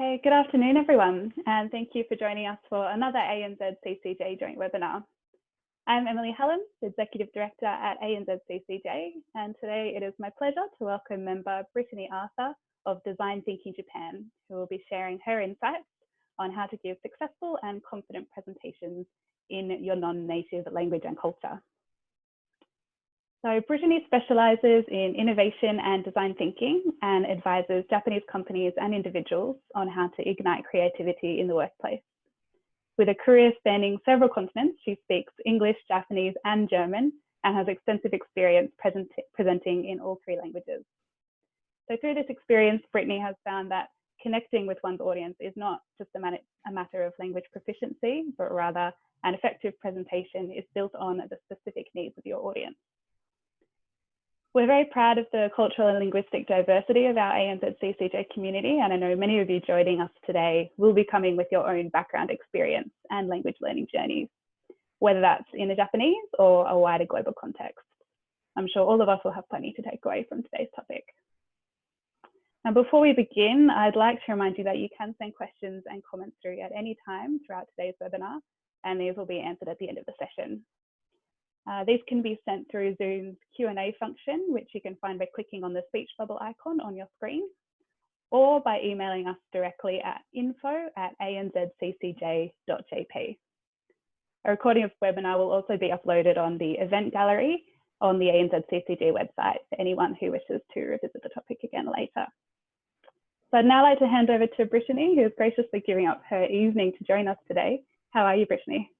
Okay, good afternoon, everyone, and thank you for joining us for another ANZCCJ joint webinar. I'm Emily Hallam, Executive Director at ANZCCJ, and today it is my pleasure to welcome member Brittany Arthur of Design Thinking Japan, who will be sharing her insights on how to give successful and confident presentations in your non-native language and culture. So Brittany specialises in innovation and design thinking and advises Japanese companies and individuals on how to ignite creativity in the workplace. With a career spanning several continents, she speaks English, Japanese and German and has extensive experience presenting in all three languages. So through this experience, Brittany has found that connecting with one's audience is not just a matter of language proficiency, but rather an effective presentation is built on the specific needs of your audience. We're very proud of the cultural and linguistic diversity of our ANZCCJ community, and I know many of you joining us today will be coming with your own background experience and language learning journeys, whether that's in a Japanese or a wider global context. I'm sure all of us will have plenty to take away from today's topic. Now, before we begin, I'd like to remind you that you can send questions and comments through at any time throughout today's webinar, and these will be answered at the end of the session. These can be sent through Zoom's Q&A function, which you can find by clicking on the speech bubble icon on your screen, or by emailing us directly at info@anzccj.jp. A recording of the webinar will also be uploaded on the event gallery on the ANZCCJ website for anyone who wishes to revisit the topic again later. So I'd now like to hand over to Brittany, who is graciously giving up her evening to join us today. How are you, Brittany?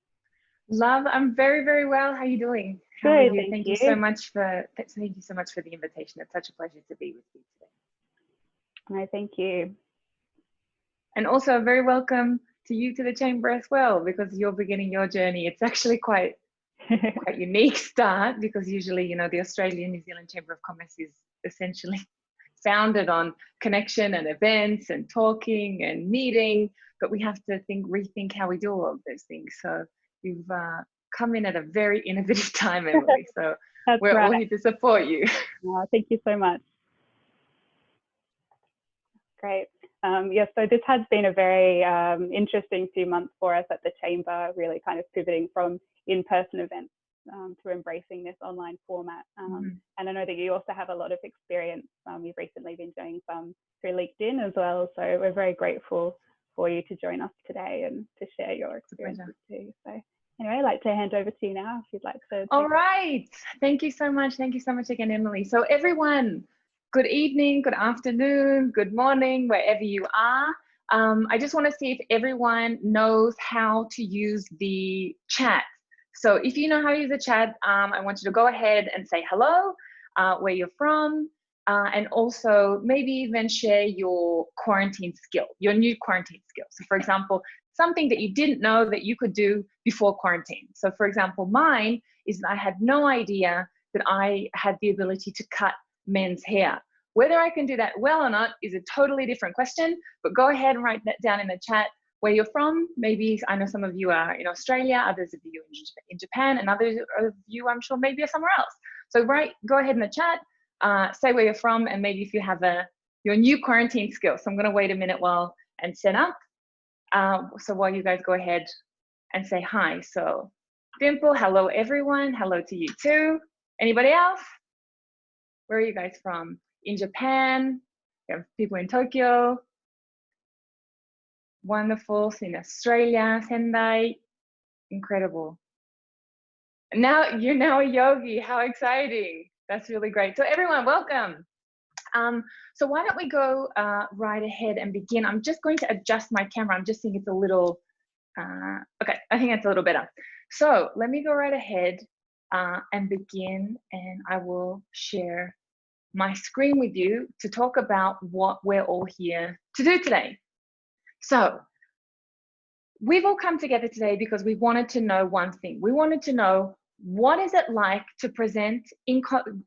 Love, I'm very, very well. How are you doing? Good, How are you? thank you so much for the invitation. It's such a pleasure to be with you today. No, thank you. And also a very welcome to you to the chamber as well, because you're beginning your journey. It's actually quite unique start, because usually, you know, the Australian New Zealand Chamber of Commerce is essentially founded on connection and events and talking and meeting, but we have to rethink how we do all of those things. So you've come in at a very innovative time, Emily. So we're all here to support you. Oh, thank you so much. Great. Yes, so this has been a very interesting few months for us at the Chamber, really kind of pivoting from in-person events to embracing this online format. And I know that you also have a lot of experience. You've recently been doing some through LinkedIn as well. So we're very grateful for you to join us today and to share your experiences too. So anyway, I'd like to hand over to you now if you'd like to. All right. Thank you so much. Thank you so much again, Emily. So everyone, good evening, good afternoon, good morning, wherever you are. I just want to see if everyone knows how to use the chat. So if you know how to use the chat, I want you to go ahead and say hello, where you're from, and also maybe even share your quarantine skill, your new quarantine skill. So for example, something that you didn't know that you could do before quarantine. So for example, mine is that I had no idea that I had the ability to cut men's hair. Whether I can do that well or not is a totally different question, but go ahead and write that down in the chat where you're from. Maybe I know some of you are in Australia, others of you in Japan, and others of you I'm sure maybe are somewhere else. So go ahead in the chat, say where you're from, and maybe if you have your new quarantine skill. So I'm going to wait a minute and set up. So while you guys go ahead and say hi. So Dimple, hello everyone. Hello to you too. Anybody else? Where are you guys from? In Japan, we have people in Tokyo. Wonderful. So in Australia, Sendai, incredible. Now you're now a yogi. How exciting. That's really great. So everyone, welcome. So why don't we go right ahead and begin. I'm just going to adjust my camera. I'm just seeing it's a little, okay, I think that's a little better. So let me go right ahead and begin, and I will share my screen with you to talk about what we're all here to do today. So we've all come together today because we wanted to know one thing. We wanted to know, what is it like to present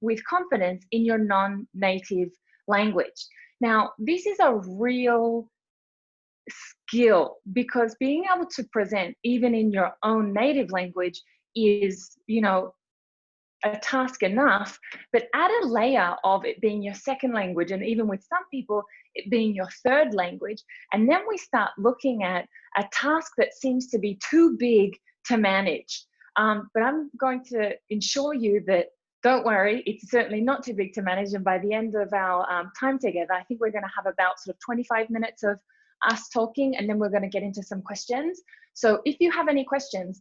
with confidence in your non-native language? Now, this is a real skill, because being able to present even in your own native language is, you know, a task enough, but add a layer of it being your second language, and even with some people, it being your third language. And then we start looking at a task that seems to be too big to manage. But I'm going to ensure you that, don't worry, it's certainly not too big to manage. And by the end of our time together, I think we're going to have about sort of 25 minutes of us talking, and then we're going to get into some questions. So if you have any questions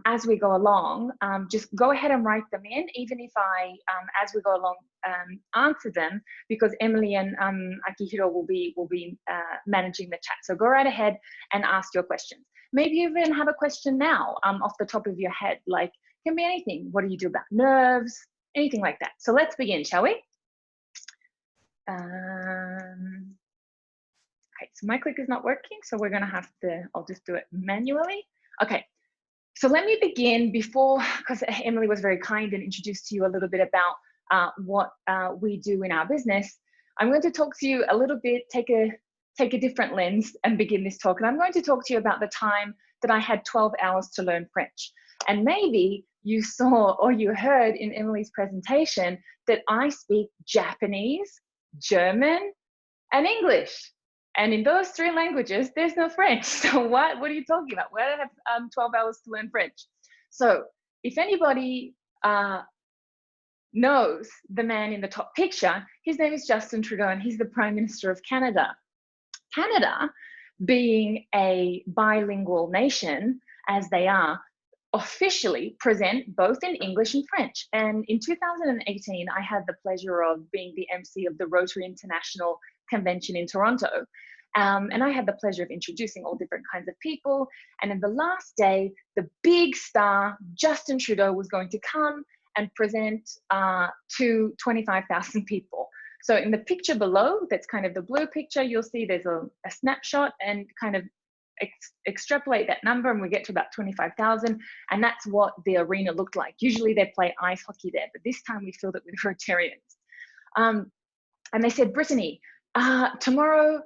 as we go along, just go ahead and write them in, even if I, as we go along, answer them, because Emily and Akihiro will be managing the chat. So go right ahead and ask your questions. Maybe you even have a question now off the top of your head, like, can be anything. What do you do about nerves? Anything like that. So let's begin, shall we? Okay, so my click is not working, so we're going to have to, I'll just do it manually. Okay, so let me begin before, because Emily was very kind and introduced to you a little bit about what we do in our business. I'm going to talk to you a little bit, take a different lens and begin this talk. And I'm going to talk to you about the time that I had 12 hours to learn French. And maybe you saw or you heard in Emily's presentation that I speak Japanese, German, and English. And in those 3 languages, there's no French. So what are you talking about? Where did I have 12 hours to learn French? So if anybody knows the man in the top picture, his name is Justin Trudeau, and he's the Prime Minister of Canada. Canada, being a bilingual nation, as they are, officially present both in English and French. And in 2018, I had the pleasure of being the MC of the Rotary International Convention in Toronto. And I had the pleasure of introducing all different kinds of people. And in the last day, the big star, Justin Trudeau, was going to come and present to 25,000 people. So in the picture below, that's kind of the blue picture, you'll see there's a snapshot, and kind of extrapolate that number, and we get to about 25,000, and that's what the arena looked like. Usually they play ice hockey there, but this time we filled it with Rotarians. And they said, Brittany, tomorrow,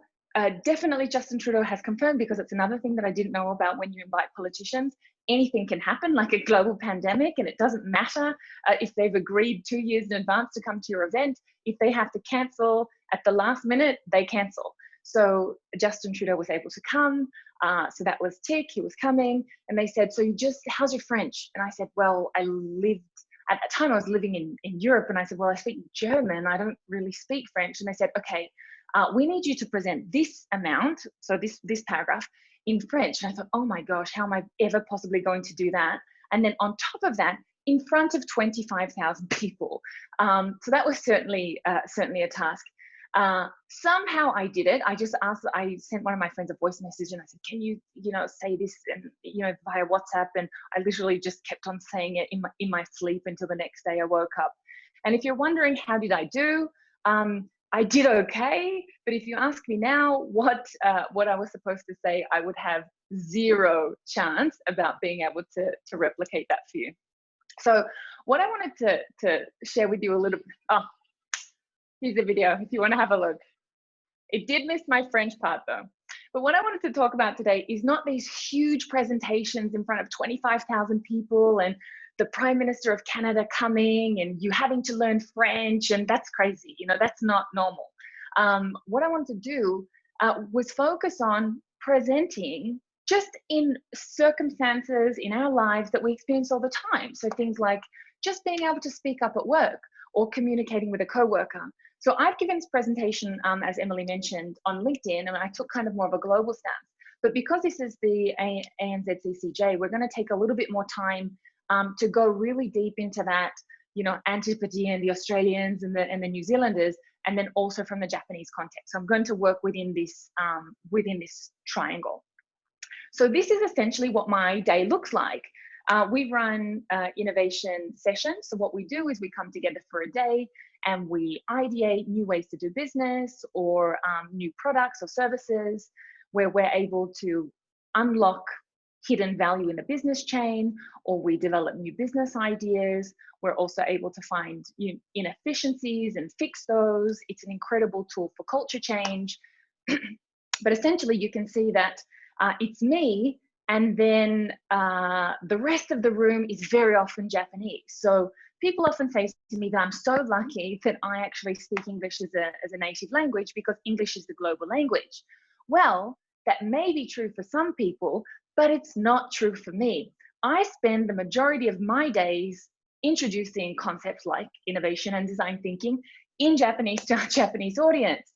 definitely Justin Trudeau has confirmed, because it's another thing that I didn't know about when you invite politicians. Anything can happen, like a global pandemic, and it doesn't matter if they've agreed 2 years in advance to come to your event. If they have to cancel at the last minute, they cancel. So Justin Trudeau was able to come. So that was tick, he was coming. And they said, so how's your French? And I said, well, at that time I was living in Europe. And I said, well, I speak German, I don't really speak French. And they said, okay, we need you to present this amount, so this paragraph, in French. And I thought, oh my gosh, how am I ever possibly going to do that? And then on top of that, in front of 25,000 people. So that was certainly a task. Somehow I did it. I sent one of my friends a voice message, and I said, can you say this, and via WhatsApp, and I literally just kept on saying it in my sleep until the next day I woke up. And if you're wondering how did I do, I did okay, but if you ask me now what I was supposed to say, I would have zero chance about being able to replicate that for you. So what I wanted to share with you a little bit, here's the video if you want to have a look. It did miss my French part though. But what I wanted to talk about today is not these huge presentations in front of 25,000 people and the Prime Minister of Canada coming and you having to learn French, and that's crazy, that's not normal. What I wanted to do was focus on presenting just in circumstances in our lives that we experience all the time. So things like just being able to speak up at work or communicating with a coworker. So I've given this presentation, as Emily mentioned, on LinkedIn, and I took kind of more of a global stance. But because this is the ANZCCJ, we're going to take a little bit more time to go really deep into that, antipathy and the Australians and the New Zealanders, and then also from the Japanese context. So I'm going to work within this triangle. So this is essentially what my day looks like. We run innovation sessions. So what we do is we come together for a day and we ideate new ways to do business or new products or services where we're able to unlock hidden value in the business chain, or we develop new business ideas. We're also able to find inefficiencies and fix those. It's an incredible tool for culture change. But essentially you can see that it's me, and then the rest of the room is very often Japanese. So people often say to me that I'm so lucky that I actually speak English as a native language because English is the global language. Well, that may be true for some people, but it's not true for me. I spend the majority of my days introducing concepts like innovation and design thinking in Japanese to our Japanese audience.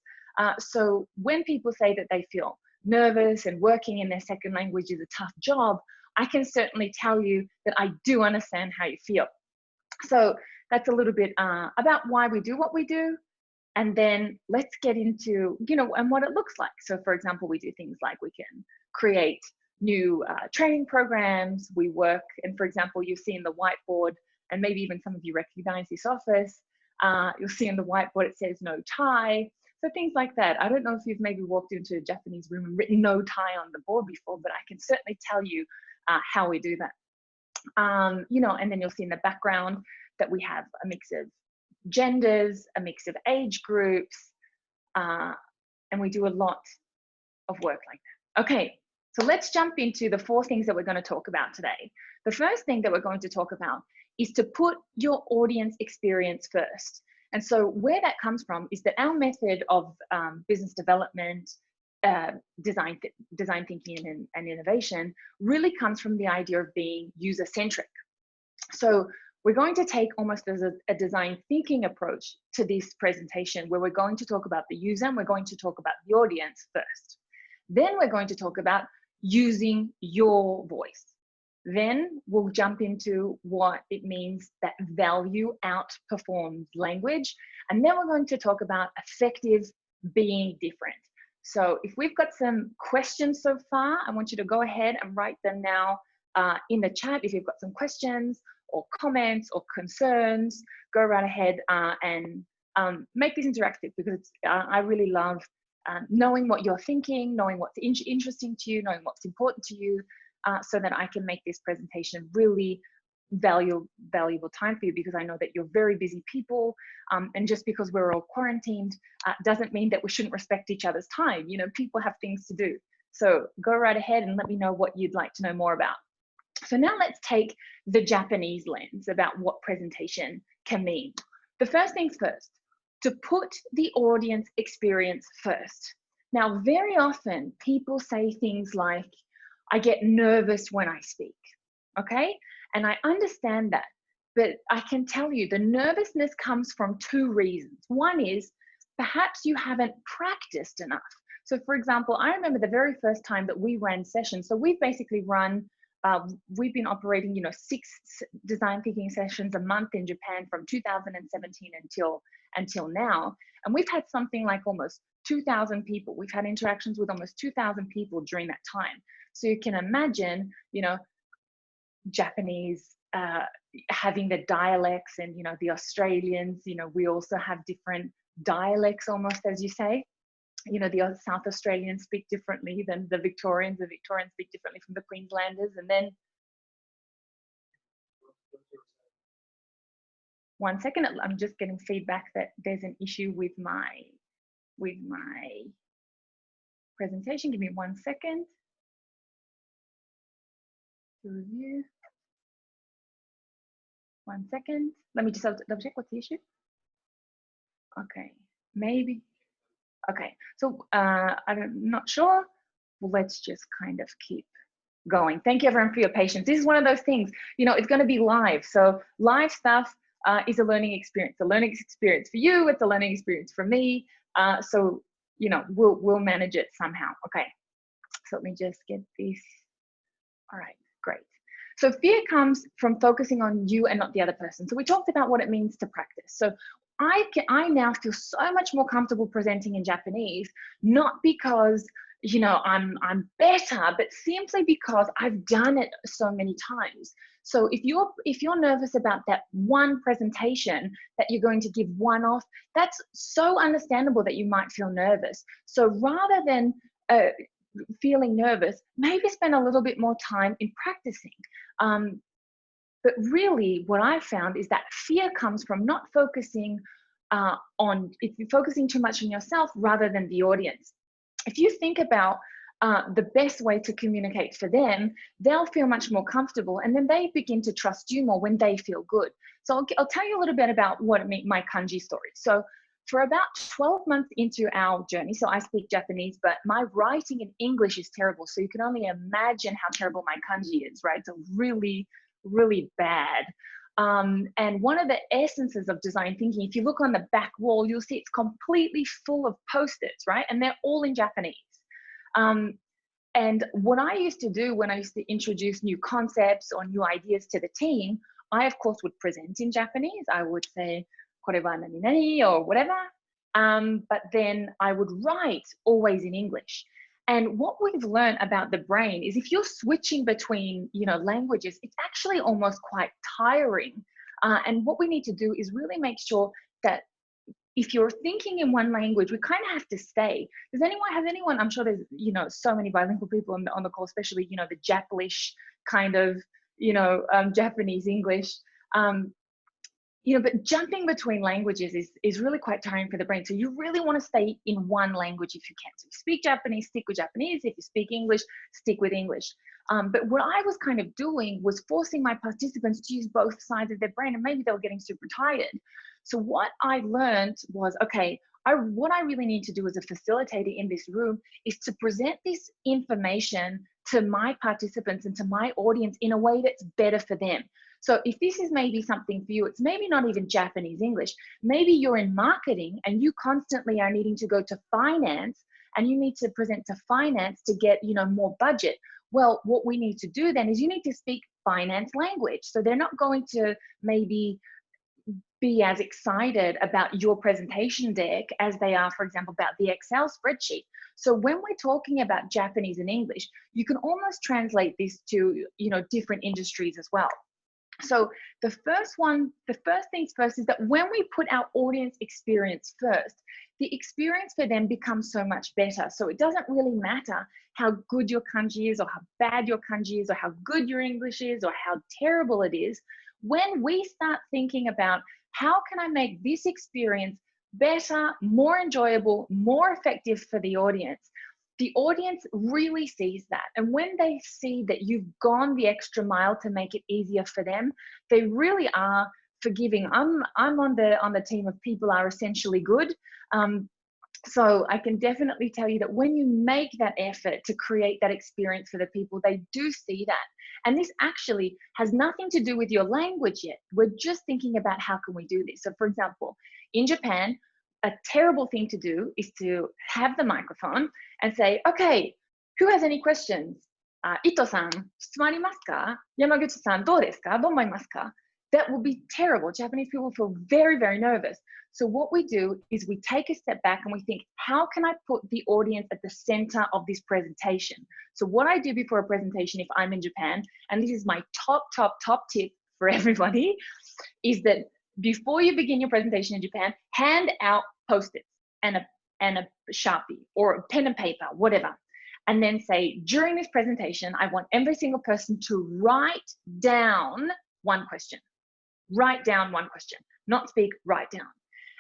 So when people say that they feel nervous and working in their second language is a tough job, I can certainly tell you that I do understand how you feel. So that's a little bit about why we do what we do. And then let's get into, and what it looks like. So for example, we do things like we can create new training programs. We work, and for example, you see in the whiteboard, and maybe even some of you recognize this office, you'll see in the whiteboard it says no tie. So things like that. I don't know if you've maybe walked into a Japanese room and written no tie on the board before, but I can certainly tell you how we do that. And then you'll see in the background that we have a mix of genders, a mix of age groups, and we do a lot of work like that. Okay, so let's jump into the 4 things that we're going to talk about today. The first thing that we're going to talk about is to put your audience experience first. And so where that comes from is that our method of business development, design thinking and innovation really comes from the idea of being user-centric. So we're going to take almost as a design thinking approach to this presentation, where we're going to talk about the user and we're going to talk about the audience first. Then we're going to talk about using your voice. Then we'll jump into what it means that value outperforms language. And then we're going to talk about effective being different. So if we've got some questions so far, I want you to go ahead and write them now in the chat. If you've got some questions or comments or concerns, go right ahead and make this interactive, because I really love knowing what you're thinking, knowing what's interesting to you, knowing what's important to you, so that I can make this presentation really valuable time for you, because I know that you're very busy people, and just because we're all quarantined doesn't mean that we shouldn't respect each other's time. People have things to do. So go right ahead and let me know what you'd like to know more about. So now let's take the Japanese lens about what presentation can mean. The first things first, to put the audience experience first. Now, very often people say things like, I get nervous when I speak, okay? And I understand that, but I can tell you the nervousness comes from 2 reasons. One is perhaps you haven't practiced enough. So for example, I remember the very first time that we ran sessions. So we've basically run, we've been operating, 6 design thinking sessions a month in Japan from 2017 until now. And we've had something like almost 2,000 people. We've had interactions with almost 2,000 people during that time. So you can imagine, Japanese having the dialects, and, the Australians, we also have different dialects almost, as you say. The South Australians speak differently than the Victorians. The Victorians speak differently from the Queenslanders. And then, one second, I'm just getting feedback that there's an issue with my presentation. Give me 1 second to review. 1 second. Let me just double check what's the issue. Okay, maybe. Okay, so I'm not sure. Well, let's just kind of keep going. Thank you everyone for your patience. This is one of those things, it's going to be live. So live stuff is a learning experience. A learning experience for you, it's a learning experience for me. So, we'll manage it somehow. Okay, so let me just get this. All right, great. So fear comes from focusing on you and not the other person. So we talked about what it means to practice. So I now feel so much more comfortable presenting in Japanese, not because I'm better, but simply because I've done it so many times. So if you're nervous about that one presentation that you're going to give one off, that's so understandable that you might feel nervous. So rather than feeling nervous, maybe spend a little bit more time in practicing. But really what I found is that fear comes from not focusing if you're focusing too much on yourself rather than the audience. If you think about the best way to communicate for them, they'll feel much more comfortable, and then they begin to trust you more when they feel good. So I'll tell you a little bit about my kanji story. So for about 12 months into our journey, so I speak Japanese, but my writing in English is terrible. So you can only imagine how terrible my kanji is, right? So really, really bad. And one of the essences of design thinking, if you look on the back wall, you'll see it's completely full of post-its, right? And they're all in Japanese. And what I used to do when I used to introduce new concepts or new ideas to the team, I of course would present in Japanese. I would say, "Kore wa nani nani," or whatever. But then I would write always in English. And what we've learned about the brain is if you're switching between, languages, it's actually almost quite tiring. And what we need to do is really make sure that if you're thinking in one language, we kind of have to stay. Has anyone, I'm sure there's, so many bilingual people on the call, especially, the Japlish kind of, Japanese English. But jumping between languages is really quite tiring for the brain. So you really want to stay in one language if you can. So if you speak Japanese, stick with Japanese. If you speak English, stick with English. But what I was kind of doing was forcing my participants to use both sides of their brain, and maybe they were getting super tired. So what I learned was, okay, what I really need to do as a facilitator in this room is to present this information to my participants and to my audience in a way that's better for them. So if this is maybe something for you, it's maybe not even Japanese English. Maybe you're in marketing and you constantly are needing to go to finance and you need to present to finance to get, more budget. Well, what we need to do then is you need to speak finance language. So they're not going to maybe be as excited about your presentation deck as they are, for example, about the Excel spreadsheet. So when we're talking about Japanese and English, you can almost translate this to, different industries as well. So the first things first is that when we put our audience experience first, the experience for them becomes so much better. So it doesn't really matter how good your kanji is or how bad your kanji is or how good your English is or how terrible it is. When we start thinking about how can I make this experience better, more enjoyable, more effective for the audience really sees that. And when they see that you've gone the extra mile to make it easier for them, they really are forgiving. I'm on the team of people are essentially good. So I can definitely tell you that when you make that effort to create that experience for the people, they do see that. And this actually has nothing to do with your language yet. We're just thinking about how can we do this. So for example, in Japan, a terrible thing to do is to have the microphone and say, okay, who has any questions? Ito-san, 質問ありますか? Yamaguchi-san, どうですか? どう思いますか? That will be terrible. Japanese people feel very, very nervous. So what we do is we take a step back and we think, how can I put the audience at the center of this presentation? So what I do before a presentation, if I'm in Japan, and this is my top tip for everybody, is that before you begin your presentation in Japan, hand out Post-its and a Sharpie or a pen and paper, whatever. And then say, during this presentation, I want every single person to write down one question. Write down one question, not speak, write down.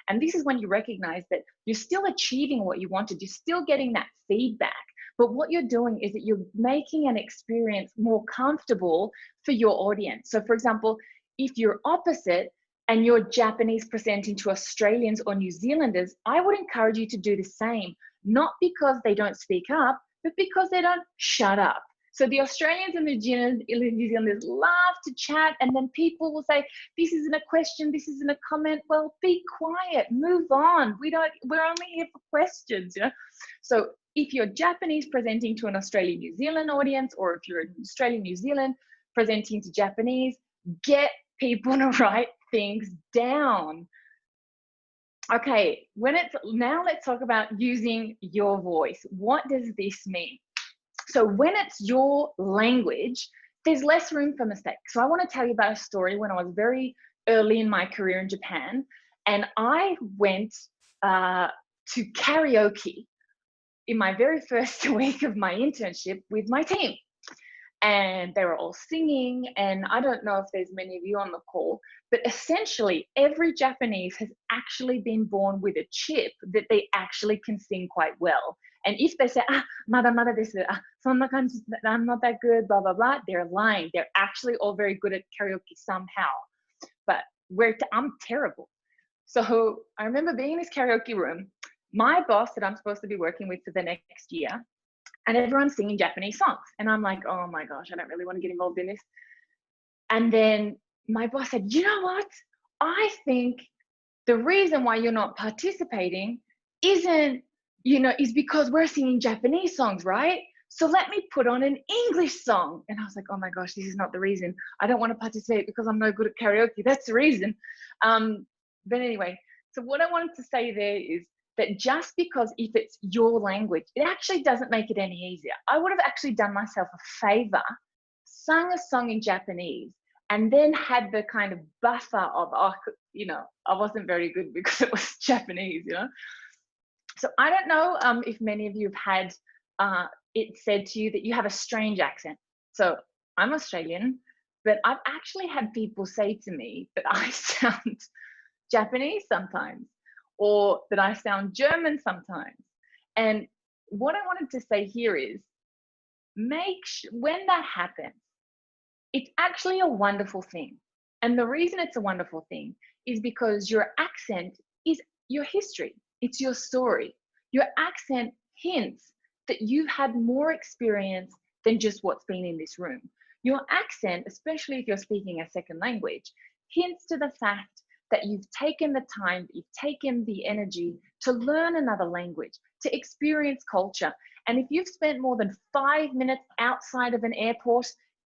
And this is when you recognize that you're still achieving what you wanted. You're still getting that feedback. But what you're doing is that you're making an experience more comfortable for your audience. So for example, if you're opposite and you're Japanese presenting to Australians or New Zealanders, I would encourage you to do the same, not because they don't speak up, but because they don't shut up. So the Australians and the New Zealanders love to chat, and then people will say, this isn't a question, this isn't a comment. Well, be quiet, move on. We're only here for questions, So if you're Japanese presenting to an Australian New Zealand audience, or if you're an Australian New Zealand presenting to Japanese, get people to write things down. Okay, now let's talk about using your voice. What does this mean? So when it's your language, there's less room for mistakes. So I want to tell you about a story when I was very early in my career in Japan, and I went to karaoke in my very first week of my internship with my team. And they were all singing, and I don't know if there's many of you on the call, but essentially every Japanese has actually been born with a chip that they actually can sing quite well. And if they say, mada desu, sonna kanji, I'm not that good, blah, blah, blah, they're lying. They're actually all very good at karaoke somehow. But I'm terrible. So I remember being in this karaoke room, my boss that I'm supposed to be working with for the next year, and everyone's singing Japanese songs. And I'm like, oh my gosh, I don't really want to get involved in this. And then my boss said, you know what? I think the reason why you're not participating isn't, is because we're singing Japanese songs, right? So let me put on an English song. And I was like, oh my gosh, this is not the reason. I don't want to participate because I'm no good at karaoke. That's the reason. But anyway, so what I wanted to say there is that just because if it's your language, it actually doesn't make it any easier. I would have actually done myself a favor, sung a song in Japanese, and then had the kind of buffer of, I wasn't very good because it was Japanese, So I don't know if many of you have had it said to you that you have a strange accent. So I'm Australian, but I've actually had people say to me that I sound Japanese sometimes, or that I sound German sometimes. And what I wanted to say here is, when that happens, it's actually a wonderful thing. And the reason it's a wonderful thing is because your accent is your history. It's your story. Your accent hints that you've had more experience than just what's been in this room. Your accent, especially if you're speaking a second language, hints to the fact that you've taken the time, you've taken the energy to learn another language, to experience culture. And if you've spent more than 5 minutes outside of an airport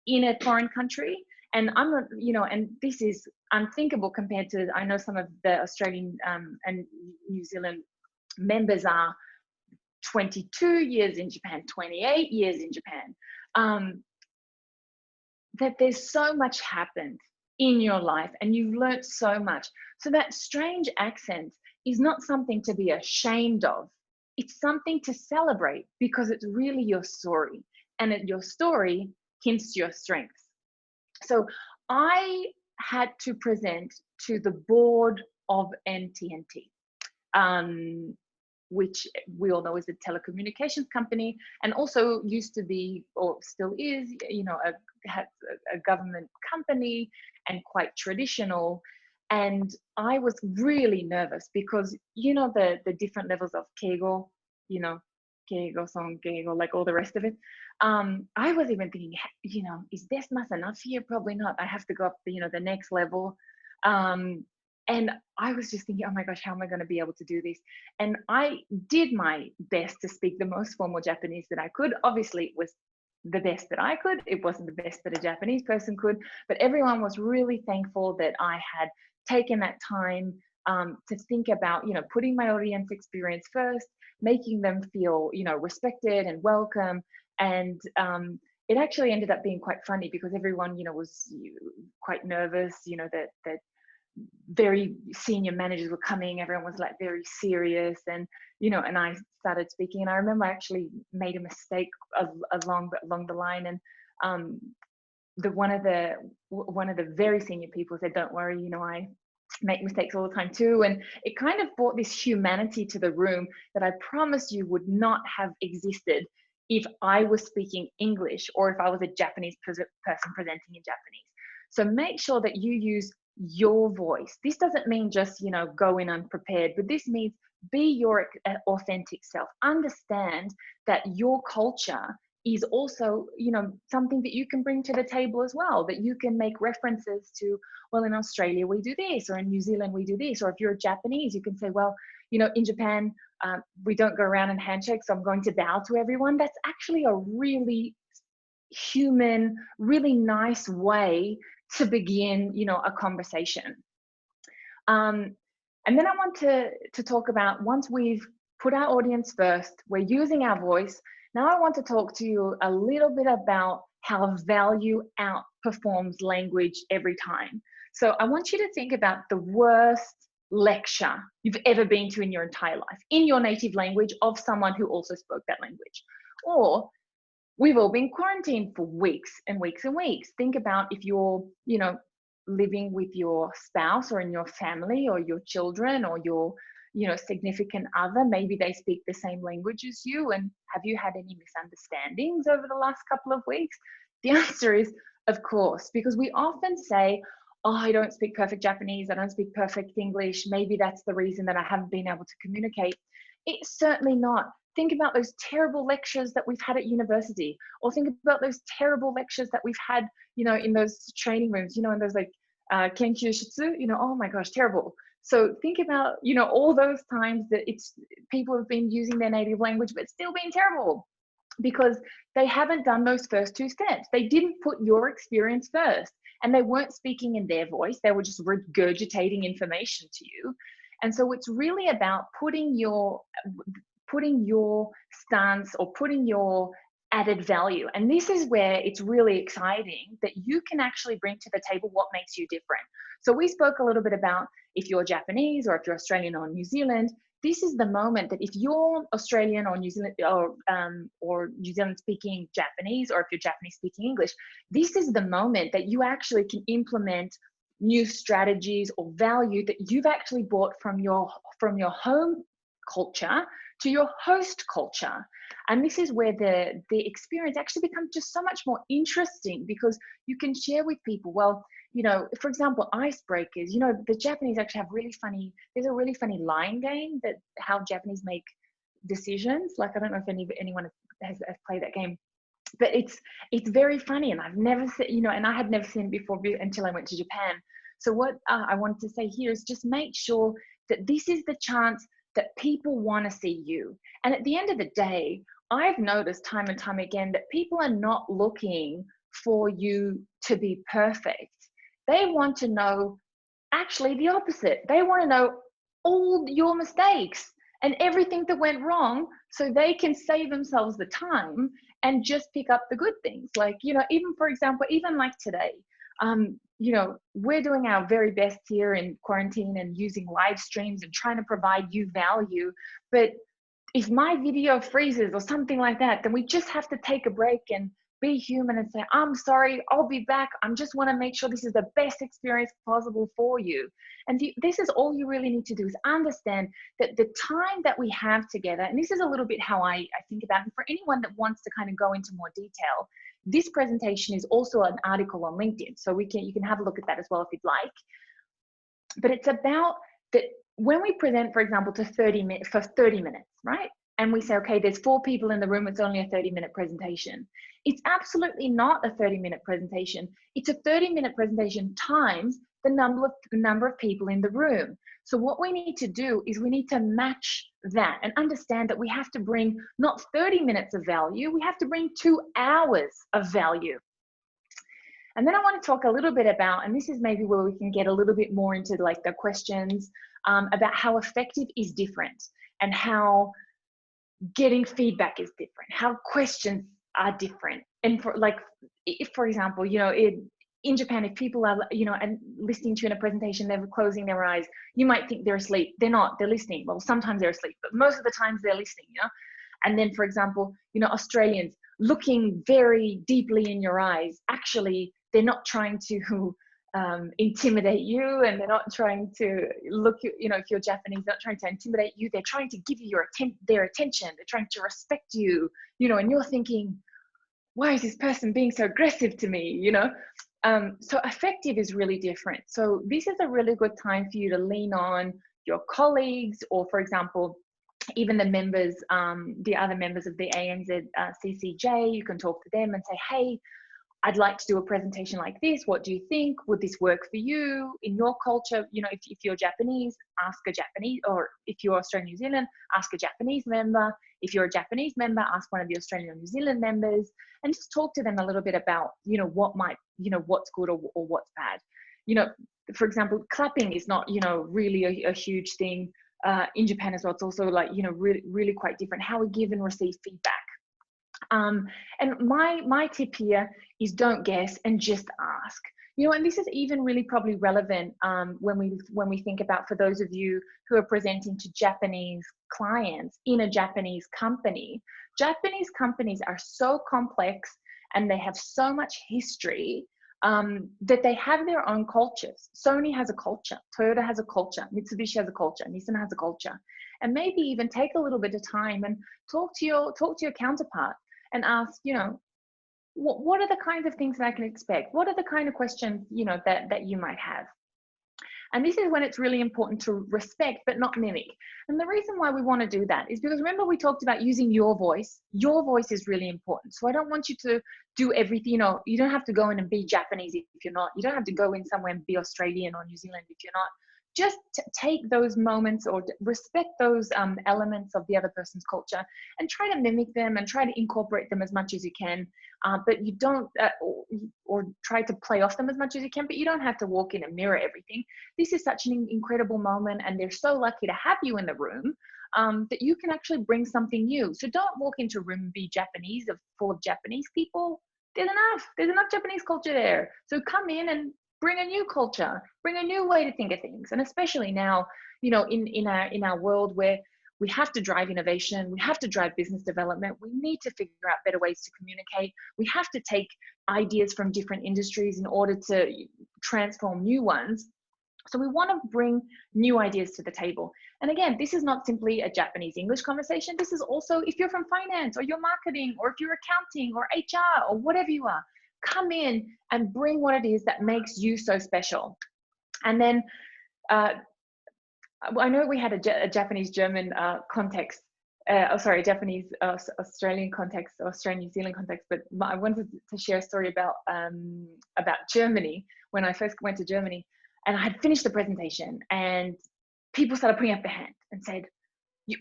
in a foreign country, and I'm not, and this is unthinkable compared to, I know some of the Australian and New Zealand members are 22 years in Japan, 28 years in Japan, that there's so much happened in your life and you've learnt so much. So that strange accent is not something to be ashamed of. It's something to celebrate because it's really your story, and your story hints to your strengths. So I had to present to the board of NTNT, which we all know is a telecommunications company, and also used to be, or still is, a government company and quite traditional. And I was really nervous because, the different levels of keigo, keigo, son, keigo, like all the rest of it. I was even thinking, is this math enough here? Probably not. I have to go up the next level. And I was just thinking, oh my gosh, how am I going to be able to do this? And I did my best to speak the most formal Japanese that I could. Obviously, it was the best that I could. It wasn't the best that a Japanese person could, but everyone was really thankful that I had taken that time to think about, putting my audience experience first, making them feel, respected and welcome. And it actually ended up being quite funny because everyone, was quite nervous, that very senior managers were coming, everyone was like very serious, and and I started speaking, and I remember I actually made a mistake along the line, and one of the very senior people said, don't worry, I make mistakes all the time too. And it kind of brought this humanity to the room that I promise you would not have existed if I was speaking English or if I was a Japanese person presenting in Japanese. So make sure that you use your voice. This doesn't mean just, go in unprepared, but this means be your authentic self. Understand that your culture is also, something that you can bring to the table as well, that you can make references to, well, in Australia, we do this, or in New Zealand, we do this. Or if you're Japanese, you can say, well, in Japan, we don't go around and handshake, so I'm going to bow to everyone. That's actually a really human, really nice way to begin, a conversation. And then I want to talk about, once we've put our audience first, we're using our voice. Now I want to talk to you a little bit about how value outperforms language every time. So I want you to think about the worst lecture you've ever been to in your entire life, in your native language, of someone who also spoke that language. Or we've all been quarantined for weeks and weeks and weeks. Think about if you're, living with your spouse or in your family or your children or your, significant other. Maybe they speak the same language as you. And have you had any misunderstandings over the last couple of weeks? The answer is, of course, because we often say, oh, I don't speak perfect Japanese, I don't speak perfect English, maybe that's the reason that I haven't been able to communicate. It's certainly not. Think about those terrible lectures that we've had at university, or think about those terrible lectures that we've had, in those training rooms, in those like kenkyushitsu, oh my gosh, terrible. So think about, all those times that people have been using their native language, but still being terrible because they haven't done those first two steps. They didn't put your experience first, and they weren't speaking in their voice. They were just regurgitating information to you. And so it's really about putting your stance or putting your added value. And this is where it's really exciting that you can actually bring to the table what makes you different. So we spoke a little bit about if you're Japanese or if you're Australian or New Zealand, this is the moment that if you're Australian or New Zealand or New Zealand speaking Japanese, or if you're Japanese speaking English, this is the moment that you actually can implement new strategies or value that you've actually brought from your home culture to your host culture. And this is where the experience actually becomes just so much more interesting, because you can share with people, well, for example, icebreakers, the Japanese actually have there's a really funny line game that how Japanese make decisions. Like, I don't know if anyone has played that game, but it's very funny, and I've never seen, and I had never seen it before until I went to Japan. So what I wanted to say here is just make sure that this is the chance that people want to see you. And at the end of the day, I've noticed time and time again that people are not looking for you to be perfect. They want to know actually the opposite. They want to know all your mistakes and everything that went wrong, so they can save themselves the time and just pick up the good things. Like, even for example, even like today, we're doing our very best here in quarantine and using live streams and trying to provide you value. But if my video freezes or something like that, then we just have to take a break and be human and say, I'm sorry, I'll be back. I just want to make sure this is the best experience possible for you. And this is all you really need to do, is understand that the time that we have together, and this is a little bit how I think about it, for anyone that wants to kind of go into more detail, this presentation is also an article on LinkedIn. So you can have a look at that as well if you'd like. But it's about that when we present, for example, for 30 minutes, right? And we say, okay, there's 4 people in the room, it's only a 30-minute presentation. It's absolutely not a 30-minute presentation. It's a 30-minute presentation times the number of people in the room. So what we need to do is we need to match that and understand that we have to bring not 30 minutes of value, we have to bring 2 hours of value. And then I want to talk a little bit about, and this is maybe where we can get a little bit more into like the questions about how effective is different, and how getting feedback is different, how questions are different. And for example, in Japan, if people are, and listening to you in a presentation, they're closing their eyes, you might think they're asleep. They're not, they're listening. Well, sometimes they're asleep, but most of the times they're listening, And then, for example, Australians looking very deeply in your eyes, actually, they're not trying to intimidate you, and they're not trying to look, if you're Japanese, they're not trying to intimidate you, they're trying to give you their attention, they're trying to respect you, and you're thinking, why is this person being so aggressive to me, So effective is really different. So this is a really good time for you to lean on your colleagues, or for example, even the members, the other members of the ANZCCJ, you can talk to them and say, hey, I'd like to do a presentation like this. What do you think? Would this work for you in your culture? If you're Japanese, ask a Japanese, or if you're Australian, New Zealand, ask a Japanese member. If you're a Japanese member, ask one of the Australian or New Zealand members, and just talk to them a little bit about, what's good or what's bad. For example, clapping is not, really a huge thing in Japan as well. It's also like, really, really quite different how we give and receive feedback. And my tip here is don't guess and just ask. And this is even really probably relevant when we think about, for those of you who are presenting to Japanese clients in a Japanese company. Japanese companies are so complex and they have so much history that they have their own cultures. Sony has a culture, Toyota has a culture, Mitsubishi has a culture, Nissan has a culture. And maybe even take a little bit of time and talk to your counterpart and ask, what are the kinds of things that I can expect? What are the kind of questions, you know, that you might have? And this is when it's really important to respect, but not mimic. And the reason why we want to do that is because remember we talked about using your voice. Your voice is really important. So I don't want you to do everything, you know, you don't have to go in and be Japanese if you're not. You don't have to go in somewhere and be Australian or New Zealand if you're not. Just take those moments or respect those elements of the other person's culture and try to mimic them and try to incorporate them as much as you can. But you don't, or try to play off them as much as you can, but you don't have to walk in and mirror everything. This is such an incredible moment and they're so lucky to have you in the room that you can actually bring something new. So don't walk into a room and be Japanese, full of Japanese people. There's enough Japanese culture there. So come in and bring a new culture, bring a new way to think of things. And especially now, you know, in our world where we have to drive innovation, we have to drive business development, we need to figure out better ways to communicate, we have to take ideas from different industries in order to transform new ones. So we want to bring new ideas to the table. And again, this is not simply a Japanese English conversation. This is also if you're from finance or you're marketing or if you're accounting or HR or whatever you are, come in and bring what it is that makes you so special. And then I know we had a Japanese-German context, Japanese Australian context, Australian New Zealand context, but I wanted to share a story about Germany. When I first went to Germany and I had finished the presentation and people started putting up their hand and said,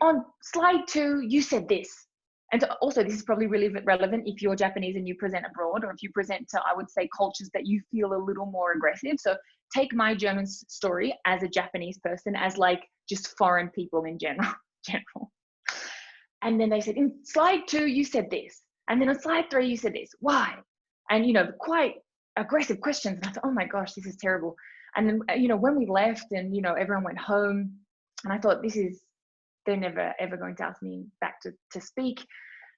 on slide 2, you said this. And so also this is probably really relevant if you're Japanese and you present abroad, or if you present to, I would say, cultures that you feel a little more aggressive. So take my German story as a Japanese person, as like just foreign people in general. And then they said, in slide 2, you said this. And then on slide 3, you said this. Why? And, you know, quite aggressive questions. And I thought, oh my gosh, this is terrible. And then, you know, when we left and, you know, everyone went home and I thought they're never ever going to ask me back to speak.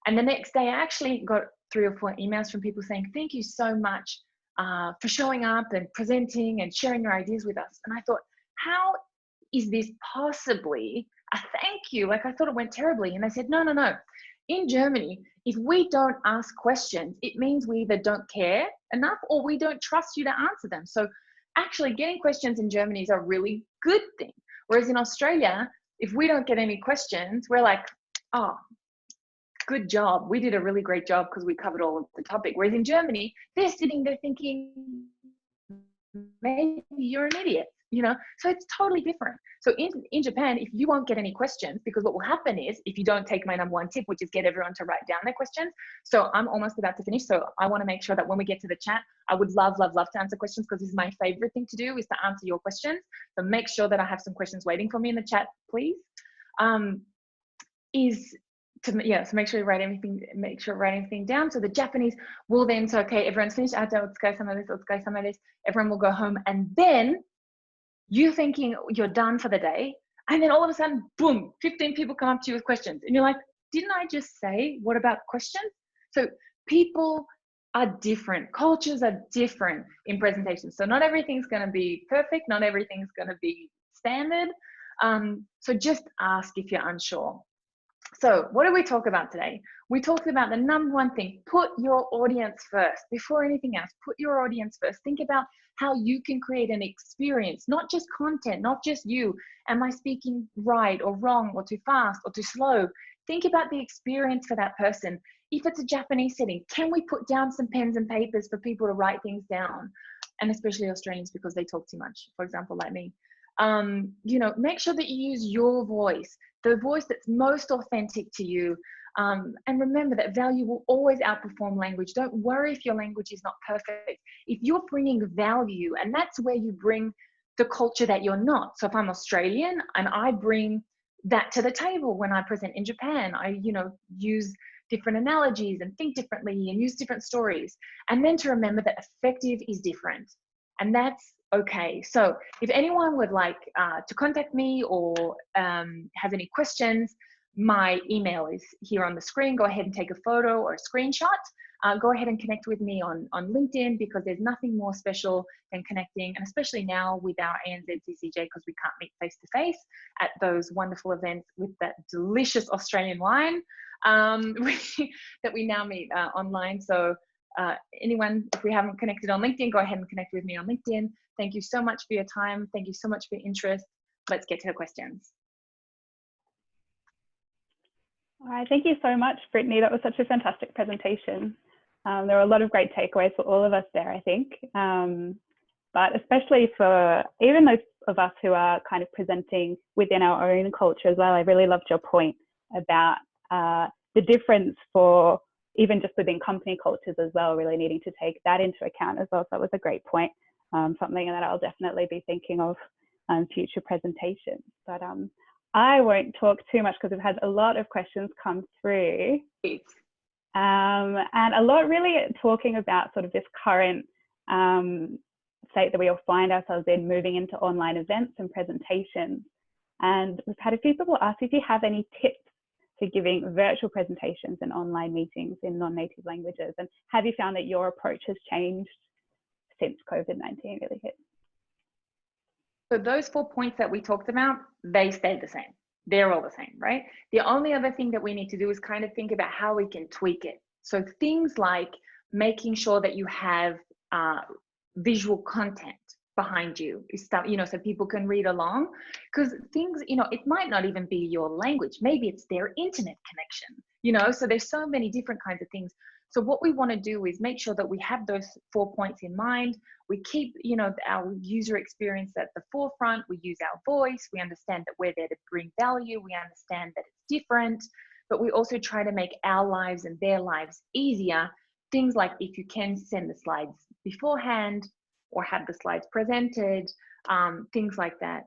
And the next day I actually got 3 or 4 emails from people saying, thank you so much for showing up and presenting and sharing your ideas with us. And I thought, how is this possibly a thank you? Like I thought it went terribly. And they said, no. In Germany, if we don't ask questions, it means we either don't care enough or we don't trust you to answer them. So actually getting questions in Germany is a really good thing. Whereas in Australia, if we don't get any questions, we're like, oh, good job. We did a really great job because we covered all of the topic. Whereas in Germany, they're sitting there thinking, maybe you're an idiot, you know? So it's totally different. So in Japan, if you won't get any questions, because what will happen is if you don't take my #1 tip, which is get everyone to write down their questions. So I'm almost about to finish. So I want to make sure that when we get to the chat, I would love to answer questions because this is my favorite thing to do is to answer your questions. So make sure that I have some questions waiting for me in the chat, please. So make sure you write everything down. So the Japanese will then say, okay, everyone's finished. Everyone will go home. And then you're thinking you're done for the day. And then all of a sudden, boom, 15 people come up to you with questions. And you're like, didn't I just say, what about questions? So people are different. Cultures are different in presentations. So not everything's going to be perfect. Not everything's going to be standard. So just ask if you're unsure. So what did we talk about today? We talked about the #1 thing, put your audience first. Before anything else, put your audience first. Think about how you can create an experience, not just content, not just you. Am I speaking right or wrong or too fast or too slow? Think about the experience for that person. If it's a Japanese setting, can we put down some pens and papers for people to write things down? And especially Australians because they talk too much, for example, like me. You know, make sure that you use your voice, the voice that's most authentic to you. And remember that value will always outperform language. Don't worry if your language is not perfect. If you're bringing value, and that's where you bring the culture that you're not. So if I'm Australian and I bring that to the table when I present in Japan, I, you know, use different analogies and think differently and use different stories. And then to remember that effective is different. And that's okay. So if anyone would like to contact me or have any questions, my email is here on the screen. Go ahead and take a photo or a screenshot. Go ahead and connect with me on LinkedIn because there's nothing more special than connecting, and especially now with our ANZCCJ because we can't meet face to face at those wonderful events with that delicious Australian wine that we now meet online. So anyone, if we haven't connected on LinkedIn, go ahead and connect with me on LinkedIn. Thank you so much for your time. Thank you so much for your interest. Let's get to the questions. All right, thank you so much, Brittany. That was such a fantastic presentation. There were a lot of great takeaways for all of us there, I think. But especially for even those of us who are kind of presenting within our own culture as well, I really loved your point about the difference for even just within company cultures as well, really needing to take that into account as well. So that was a great point, something that I'll definitely be thinking of future presentations. But I won't talk too much because we've had a lot of questions come through. And a lot really talking about sort of this current state that we all find ourselves in, moving into online events and presentations. And we've had a few people ask if you have any tips for giving virtual presentations and online meetings in non-native languages. And have you found that your approach has changed since COVID-19 really hit? So those 4 points that we talked about, they stayed the same. They're all the same, right? The only other thing that we need to do is kind of think about how we can tweak it. So things like making sure that you have visual content behind you, stuff, you know, so people can read along, because things, you know, it might not even be your language. Maybe it's their internet connection, you know, so there's so many different kinds of things. So what we want to do is make sure that we have those 4 points in mind. We keep, you know, our user experience at the forefront. We use our voice. We understand that we're there to bring value. We understand that it's different, but we also try to make our lives and their lives easier. Things like if you can send the slides beforehand or have the slides presented, things like that.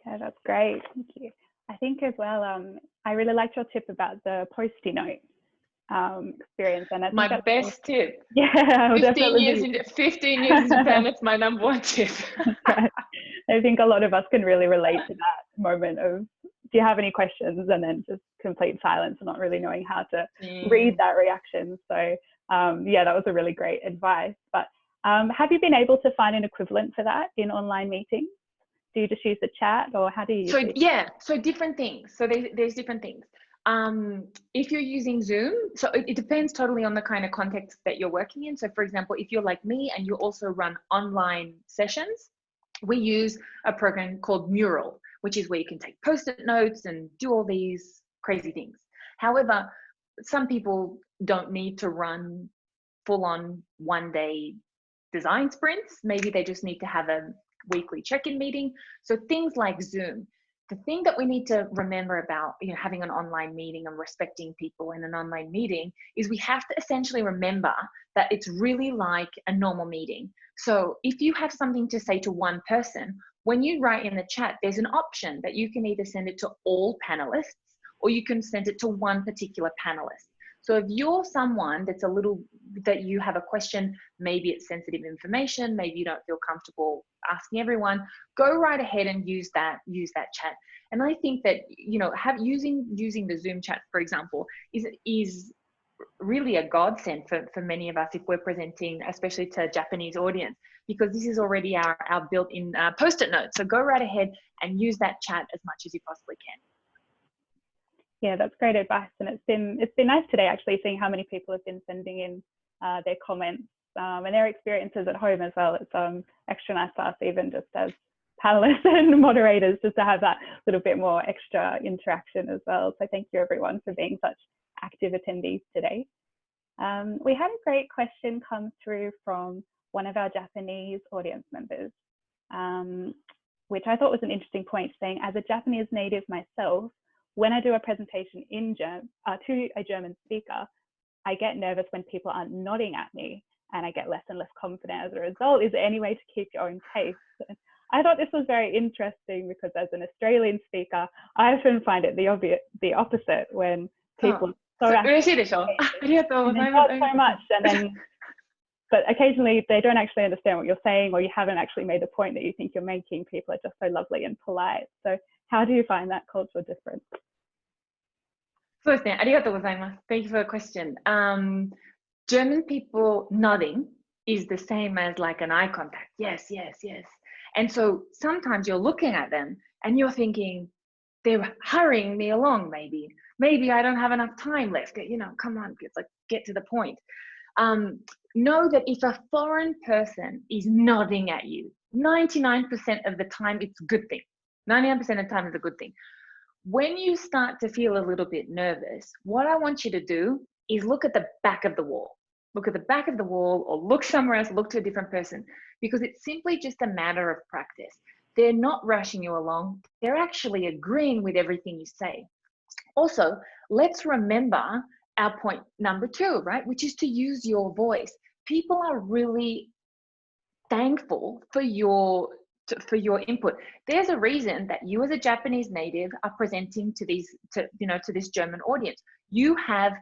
Yeah, that's great. Thank you. I think as well, I really liked your tip about the Post-it note experience. And I think my best tip. Yeah, 15 years in Japan, it's my number one tip. Right. I think a lot of us can really relate to that moment of, do you have any questions? And then just complete silence and not really knowing how to read that reaction. So yeah, that was a really great advice. But have you been able to find an equivalent for that in online meetings? Do you just use the chat, or how do you use it? Yeah, so different things. So there's different things. If you're using Zoom, so it depends totally on the kind of context that you're working in. So for example, if you're like me and you also run online sessions, we use a program called Mural, which is where you can take Post-it notes and do all these crazy things. However, some people don't need to run full-on one-day design sprints. Maybe they just need to have a weekly check-in meeting. So things like Zoom. The thing that we need to remember about, you know, having an online meeting and respecting people in an online meeting is we have to essentially remember that it's really like a normal meeting. So if you have something to say to one person, when you write in the chat, there's an option that you can either send it to all panelists or you can send it to one particular panelist. So if you're someone that's that you have a question, maybe it's sensitive information, maybe you don't feel comfortable asking everyone, go right ahead and use that chat. And I think that, you know, using the Zoom chat, for example, is really a godsend for many of us if we're presenting, especially to a Japanese audience, because this is already our built-in Post-it notes. So go right ahead and use that chat as much as you possibly can. Yeah, that's great advice, and it's been nice today actually seeing how many people have been sending in their comments and their experiences at home as well. It's extra nice for us, even just as panelists and moderators, just to have that little bit more extra interaction as well. So thank you everyone for being such active attendees today. We had a great question come through from one of our Japanese audience members, which I thought was an interesting point, saying, as a Japanese native myself, when I do a presentation in to a German speaker, I get nervous when people aren't nodding at me, and I get less and less confident as a result. Is there any way to keep your own pace? I thought this was very interesting because as an Australian speaker, I often find it the opposite when people so much, and then but occasionally they don't actually understand what you're saying, or you haven't actually made the point that you think you're making. People are just so lovely and polite. So how do you find that cultural difference? Thank you for the question. German people nodding is the same as like an eye contact. Yes, yes, yes. And so sometimes you're looking at them and you're thinking, they're hurrying me along maybe. maybe I don't have enough time left. You know, come on, it's like, get to the point. Know that if a foreign person is nodding at you, 99% of the time, it's a good thing. 99% of the time is a good thing. When you start to feel a little bit nervous, what I want you to do is look at the back of the wall. Look at the back of the wall, or look somewhere else, look to a different person, because it's simply just a matter of practice. They're not rushing you along. They're actually agreeing with everything you say. Also, let's remember our point number 2, right? Which is to use your voice. People are really thankful for your input. There's a reason that you as a Japanese native are presenting to this German audience. You have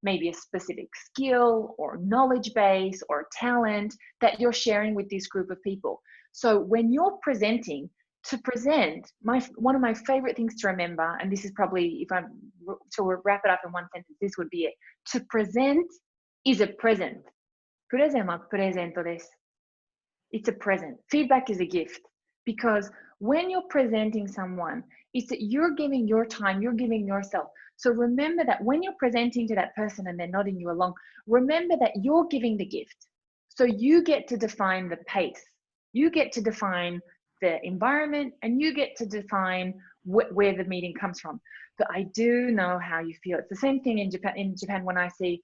maybe a specific skill or knowledge base or talent that you're sharing with this group of people. So when you're presenting, one of my favorite things to remember, and this is probably, if I'm to wrap it up in one sentence, this would be it. To present is a present. プレゼンはプレゼントです。It's a present. Feedback is a gift, because when you're presenting someone, it's that you're giving your time, you're giving yourself. So remember that when you're presenting to that person and they're nodding you along, remember that you're giving the gift. So you get to define the pace, you get to define the environment, and you get to define where the meeting comes from. But I do know how you feel. It's the same thing in Japan. In Japan, when I see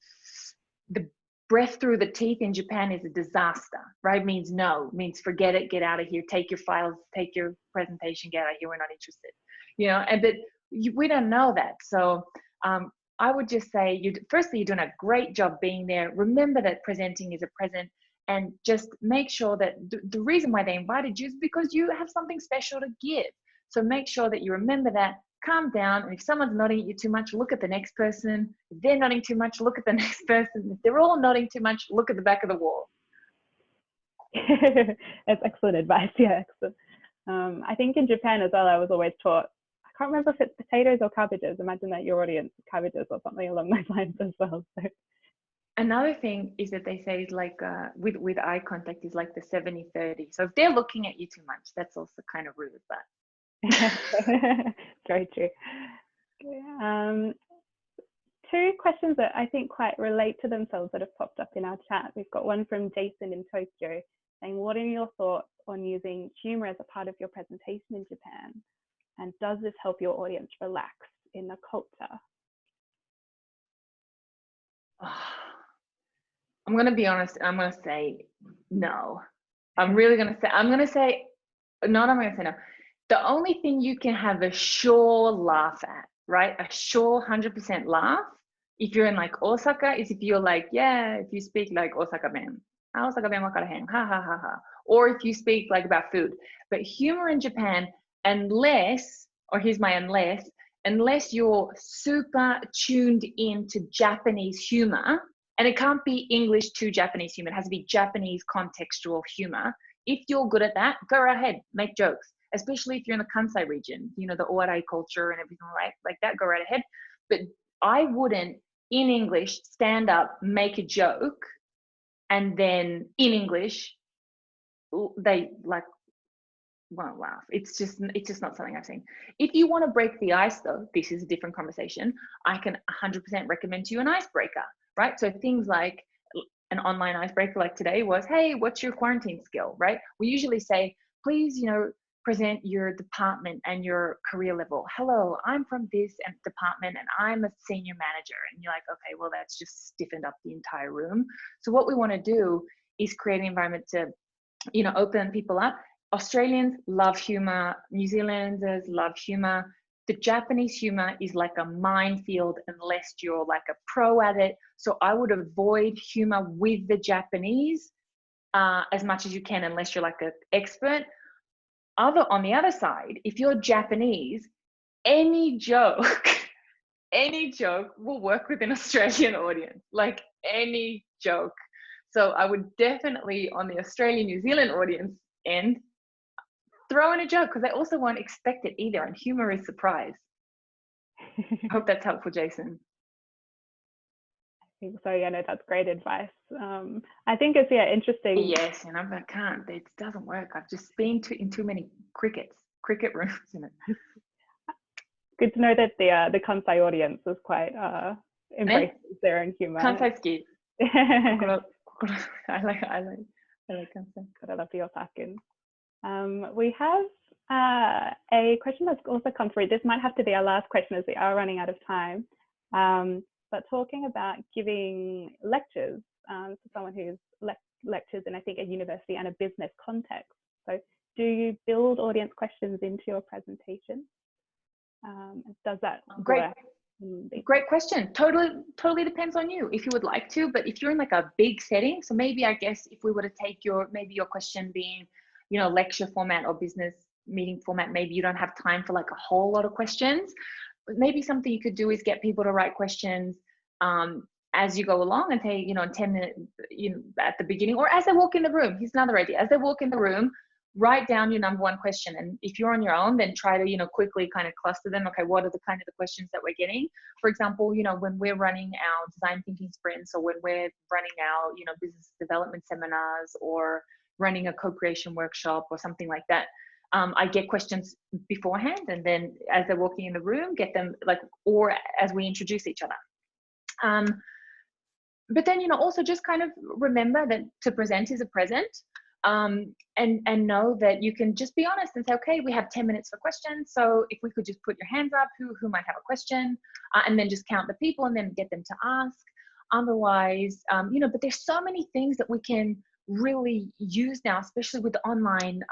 the breath through the teeth in Japan is a disaster, right? Means no, means forget it, get out of here, take your files, take your presentation, get out of here, we're not interested. You know, but we don't know that. So I would just say, firstly, you're doing a great job being there. Remember that presenting is a present, and just make sure that the reason why they invited you is because you have something special to give. So make sure that you remember that. Calm down, and if someone's nodding at you too much, look at the next person. If they're nodding too much, look at the next person. If they're all nodding too much, look at the back of the wall. That's excellent advice. Yeah, excellent. I think in Japan as well, I was always taught, I can't remember if it's potatoes or cabbages. Imagine that your audience is cabbages or something along those lines as well. So. Another thing is that they say is like with eye contact is like the 70-30. So if they're looking at you too much, that's also kind of rude, but. Very true. Two questions that I think quite relate to themselves that have popped up in our chat. We've got one from Jason in Tokyo saying, what are your thoughts on using humor as a part of your presentation in Japan? And does this help your audience relax in the culture? I'm going to be honest. I'm going to say no. I'm going to say no. The only thing you can have a sure laugh at, right? A sure 100% laugh, if you're in like Osaka, is if you're like, yeah, if you speak like Osaka ben, Osaka ben wakarahen, ha ha ha ha. Or if you speak like about food. But humor in Japan, unless you're super tuned into Japanese humor, and it can't be English to Japanese humor, it has to be Japanese contextual humor. If you're good at that, go right ahead, make jokes. Especially if you're in the Kansai region, you know, the Oarai culture and everything like that, go right ahead. But I wouldn't, in English, stand up, make a joke, and then in English, they like won't laugh. It's just not something I've seen. If you want to break the ice, though, this is a different conversation. I can 100% recommend to you an icebreaker, right? So things like an online icebreaker like today was, hey, what's your quarantine skill, right? We usually say, please, present your department and your career level. Hello, I'm from this department and I'm a senior manager. And you're like, okay, well, that's just stiffened up the entire room. So what we want to do is create an environment to, open people up. Australians love humor. New Zealanders love humor. The Japanese humor is like a minefield unless you're like a pro at it. So I would avoid humor with the Japanese as much as you can, unless you're like an expert. On the other side, if you're Japanese, any joke will work with an Australian audience, like any joke. So I would definitely, on the Australian New Zealand audience end, throw in a joke, because they also won't expect it either, and humor is surprise. I hope that's helpful, Jason. I think so. Yeah, no, that's great advice. I think it's interesting. Yes, and I can't. It doesn't work. I've just been in too many cricket rooms. Good to know that the Kansai audience is quite embraces their own humor. Kansai ski. I like Kansai. I love the otaku. We have a question that's also come through. This might have to be our last question as we are running out of time. But talking about giving lectures to someone who's lectures in, I think, a university and a business context. So do you build audience questions into your presentation? Does that work? Great question. Totally depends on you if you would like to, but if you're in like a big setting, so maybe I guess if we were to take your question being, you know, lecture format or business meeting format, maybe you don't have time for like a whole lot of questions. But maybe something you could do is get people to write questions as you go along and take, you know, 10 minutes, you know, at the beginning, or as they walk in the room. Here's another idea. As they walk in the room, write down your number one question. And if you're on your own, then try to, you know, quickly kind of cluster them. Okay, what are the kind of the questions that we're getting? For example, you know, when we're running our design thinking sprints, or when we're running our, you know, business development seminars, or running a co-creation workshop or something like that, I get questions beforehand, and then as they're walking in the room, get them like, or as we introduce each other. But then, you know, also just kind of remember that to present is a present. And know that you can just be honest and say, okay, we have 10 minutes for questions. So if we could just put your hands up, who might have a question, and then just count the people and then get them to ask. Otherwise, you know, but there's so many things that we can really use now, especially with the online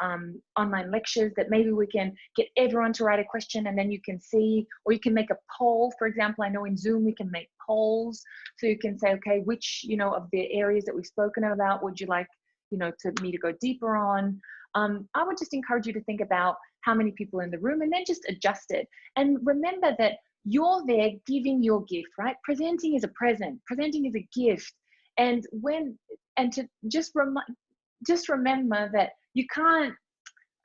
lectures, that maybe we can get everyone to write a question, and then you can see, or you can make a poll. For example, I know in Zoom we can make polls, so you can say, okay, which, you know, of the areas that we've spoken about would you like, you know, me to go deeper on. I would just encourage you to think about how many people are in the room, and then just adjust it. And remember that you're there giving your gift, right? Presenting is a present, presenting is a gift. And to just remember that you can't,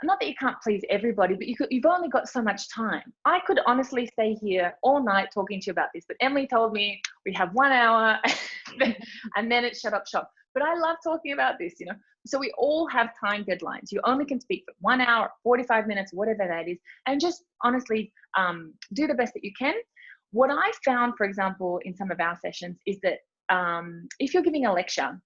not that you can't please everybody, but you've only got so much time. I could honestly stay here all night talking to you about this, but Emily told me we have 1 hour and then it's shut up shop. But I love talking about this, you know. So we all have time deadlines. You only can speak for 1 hour, 45 minutes, whatever that is. And just honestly, do the best that you can. What I found, for example, in some of our sessions is that if you're giving a lecture,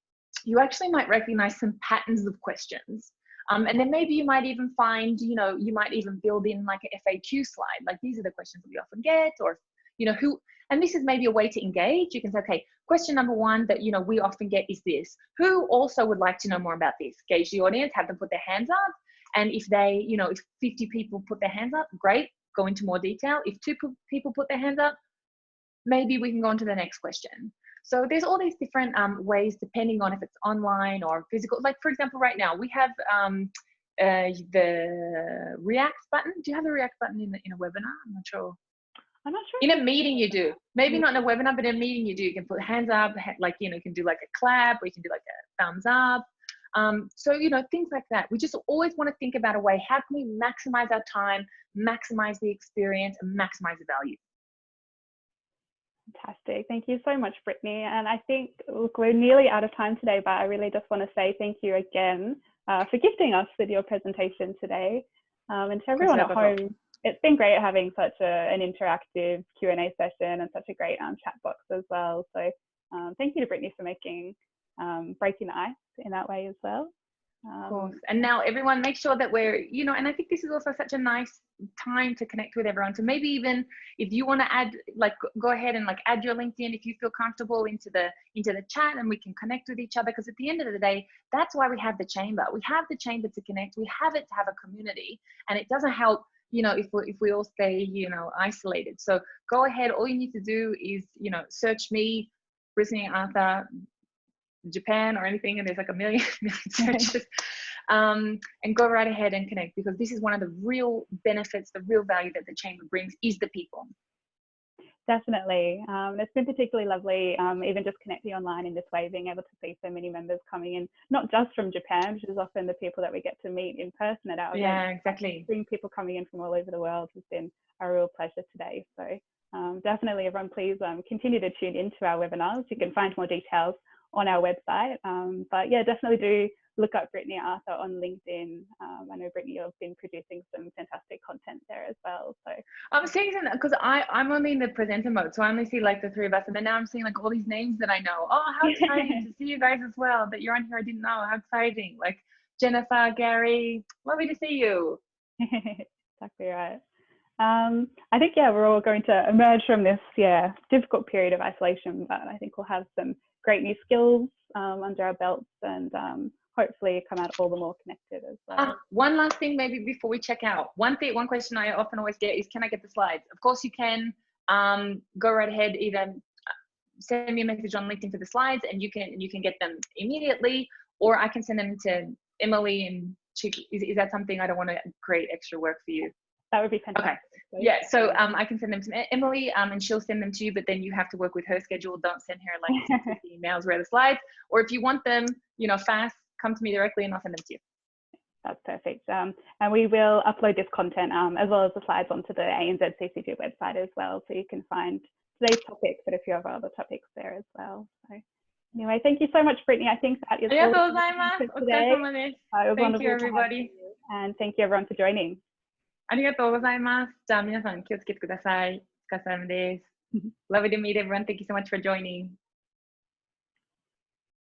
you actually might recognize some patterns of questions. And then maybe you might even find, you know, you might even build in like an FAQ slide. Like, these are the questions that we often get, or, you know, who, and this is maybe a way to engage. You can say, okay, question number one that, you know, we often get is this. Who also would like to know more about this? Gauge the audience, have them put their hands up. And if they, you know, if 50 people put their hands up, great, go into more detail. If 2 people put their hands up, maybe we can go on to the next question. So there's all these different ways, depending on if it's online or physical. Like, for example, right now we have the React button. Do you have a React button in a webinar? I'm not sure. In a meeting you do. Maybe not in a webinar, but in a meeting you do. You can put hands up, like, you know, you can do like a clap, or you can do like a thumbs up. So, you know, things like that. We just always want to think about a way, how can we maximize our time, maximize the experience, and maximize the value. Fantastic. Thank you so much, Brittany. And I think, look, we're nearly out of time today, but I really just want to say thank you again for gifting us with your presentation today. And to everyone at home, it's been great having such an interactive Q&A session and such a great chat box as well. So thank you to Brittany for making breaking the ice in that way as well. Of course. And now everyone, make sure that we're, you know, and I think this is also such a nice time to connect with everyone. So maybe even if you want to add, like, go ahead and like add your LinkedIn if you feel comfortable into the chat, and we can connect with each other. Because at the end of the day, that's why we have the chamber. We have the chamber to connect. We have it to have a community, and it doesn't help, you know, if we all stay, you know, isolated. So go ahead. All you need to do is, you know, search me, Brittany Arthur, Japan or anything, and there's like a million searches, and go right ahead and connect, because this is one of the real benefits, the real value that the chamber brings is the people. Definitely. It's been particularly lovely, even just connecting online in this way, being able to see so many members coming in, not just from Japan, which is often the people that we get to meet in person at our events. Yeah, exactly. Seeing people coming in from all over the world has been a real pleasure today. So definitely, everyone, please continue to tune into our webinars. You can find more details on our website. But yeah, definitely do look up Brittany Arthur on LinkedIn. I know, Brittany, you've been producing some fantastic content there as well. So I'm seeing some, because I'm only in the presenter mode, so I only see like the three of us, and then now I'm seeing like all these names that I know. Oh, how exciting to see you guys as well, that you're on here. I didn't know. How exciting. Like Jennifer, Gary, lovely to see you. Exactly right. I think, yeah, we're all going to emerge from this, difficult period of isolation, but I think we'll have some great new skills under our belts, and hopefully come out all the more connected as well. One last thing, maybe before we check out. One question I often always get is, can I get the slides? Of course you can. Go right ahead, either send me a message on LinkedIn for the slides, and you can get them immediately, or I can send them to Emily, and is that something? I don't want to create extra work for you. That would be fantastic. Okay. Yeah, so I can send them to Emily, and she'll send them to you, but then you have to work with her schedule. Don't send her like 50 emails where the slides, or if you want them, fast, come to me directly and I'll send them to you. That's perfect. And we will upload this content as well as the slides onto the ANZCCJ website as well, so you can find today's topic, but a few of our other topics there as well. So anyway, thank you so much, Brittany. I think that is all for today. Thank you, everybody. And thank you, everyone, for joining. ありがとうございます。じゃあ皆さん気をつけてください。お疲れ様です。Lovely to meet everyone. Thank you so much for joining.